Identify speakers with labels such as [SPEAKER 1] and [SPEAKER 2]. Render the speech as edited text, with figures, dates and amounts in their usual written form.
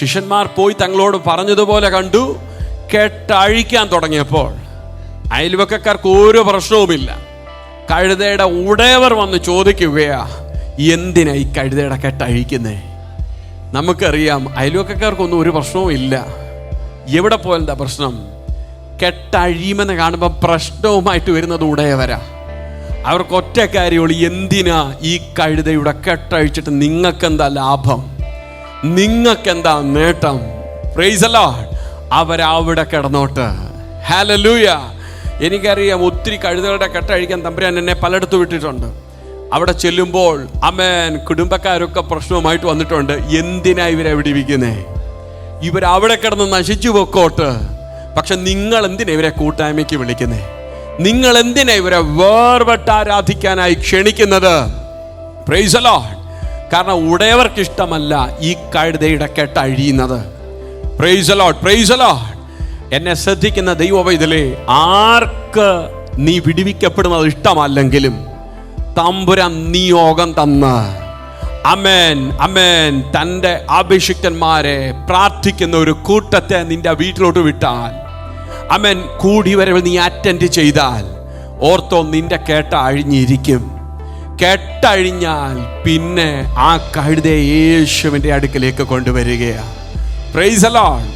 [SPEAKER 1] ശിഷ്യന്മാർ പോയി തങ്ങളോട് പറഞ്ഞതുപോലെ കണ്ടു. കെട്ടഴിക്കാൻ തുടങ്ങിയപ്പോൾ അയൽവക്കക്കാർക്ക് ഒരു പ്രശ്നവുമില്ല. കഴുതയുടെ ഉടയവർ വന്ന് ചോദിക്കുകയാ, എന്തിനാ ഈ കഴുതയുടെ കെട്ടഴിക്കുന്നേ? നമുക്കറിയാം അയൽവക്കക്കാർക്കൊന്നും ഒരു പ്രശ്നവും ഇല്ല. എവിടെ പോയെന്താ പ്രശ്നം? കെട്ടഴിയുമെന്ന് കാണുമ്പോൾ പ്രശ്നവുമായിട്ട് വരുന്നത് ഉടയവരാ. അവർക്ക് ഒറ്റ കാര്യമുള്ളൂ, എന്തിനാ ഈ കഴുതയുടെ കെട്ടഴിച്ചിട്ട് നിങ്ങൾക്കെന്താ ലാഭം, നിങ്ങൾക്കെന്താ നേട്ടം? Price the Lord. അവരവിടെ കിടന്നോട്ട്. ഹല്ലേലൂയ. എനിക്കറിയാം ഒത്തിരി കഴുതകളുടെ കെട്ടഴിക്കാൻ തമ്പുരാൻ എന്നെ പലയിടത്ത് വിട്ടിട്ടുണ്ട്. അവിടെ ചെല്ലുമ്പോൾ ആമേൻ കുടുംബക്കാരൊക്കെ പ്രശ്നവുമായിട്ട് വന്നിട്ടുണ്ട്. എന്തിനാ ഇവരെ വിടിവിക്കുന്നേ? ഇവരവിടെ കിടന്ന് നശിച്ചു പൊക്കോട്ട്. പക്ഷെ നിങ്ങൾ എന്തിനാ ഇവരെ കൂട്ടായ്മയ്ക്ക് വിളിക്കുന്നേ? നിങ്ങൾ എന്തിനാ ഇവരെ വേർപെട്ട് ആരാധിക്കാനായി ക്ഷണിക്കുന്നത്? Praise the Lord. കാരണം ഉടയവർക്ക് ഇഷ്ടമല്ല ഈ കഴുതയുടെ കെട്ടഴിയുന്നത്. Praise the Lord, praise the Lord. എന്നെ ശ്രദ്ധിക്കുന്ന ദൈവവൈതലേ, ആർക്ക് നീ വിടുവിക്കപ്പെടുന്നത് ഇഷ്ടമല്ലെങ്കിലും തമ്പുരാൻ നിയോഗം തന്ന് അമേൻ അമേൻ തൻ്റെ അഭിഷിക്തന്മാരെ പ്രാർത്ഥിക്കുന്ന ഒരു കൂട്ടത്തെ നിന്റെ വീട്ടിലോട്ട് വിട്ടാൽ, അമേൻ കൂടി വരവ് നീ അറ്റൻഡ് ചെയ്താൽ, ഓർത്തോ നിന്റെ കേട്ട അഴിഞ്ഞിരിക്കും. കെട്ടഴിഞ്ഞാൽ പിന്നെ ആ കഴുതയെ യേശുവിൻ്റെ അടുക്കലേക്ക് കൊണ്ടുവരികയാണ്. Price the Lord.